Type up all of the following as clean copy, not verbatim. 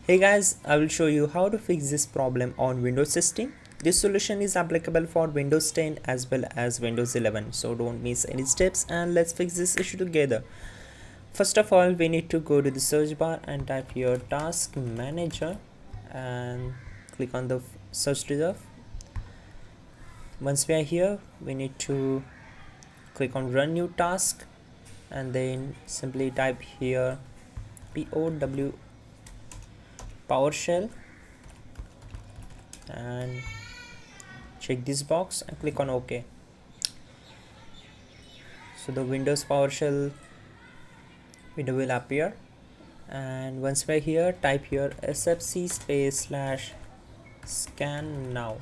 Hey guys, I will show you how to fix this problem on Windows system. This solution is applicable for Windows 10 as well as Windows 11, so don't miss any steps and let's fix this issue together. First of all, we need to go to the search bar and type your task manager and click on the search result. Once we are here, we need to click on run new task and then simply type here POW PowerShell and check this box and click on OK. So the Windows PowerShell window will appear, and once we're here, type here sfc /scan now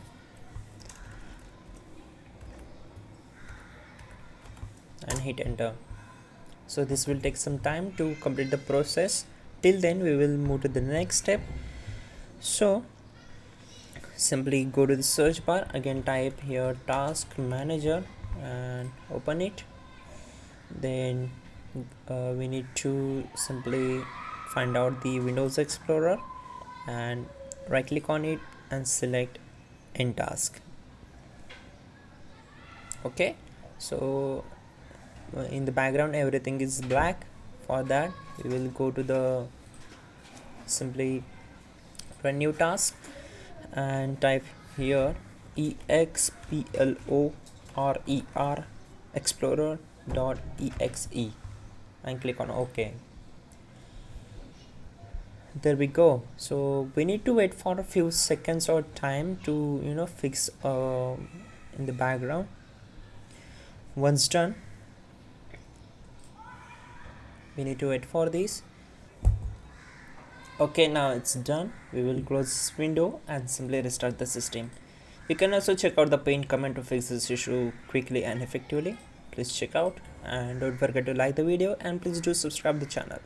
and hit enter. So this will take some time to complete the process. Till then we will move to the next step. So simply go to the search bar, again type here task manager and open it. Then we need to simply find out the Windows Explorer and right click on it and select end task. Okay, so in the background everything is black. For that we will go to the simply run new task and type here explorer explorer.exe and click on OK. There we go. So we need to wait for a few seconds or time to fix in the background. Once done, we need to wait for this. Okay, now it's done. We will close this window and simply restart the system. You can also check out the pinned comment to fix this issue quickly and effectively. Please check out and don't forget to like the video and please do subscribe the channel.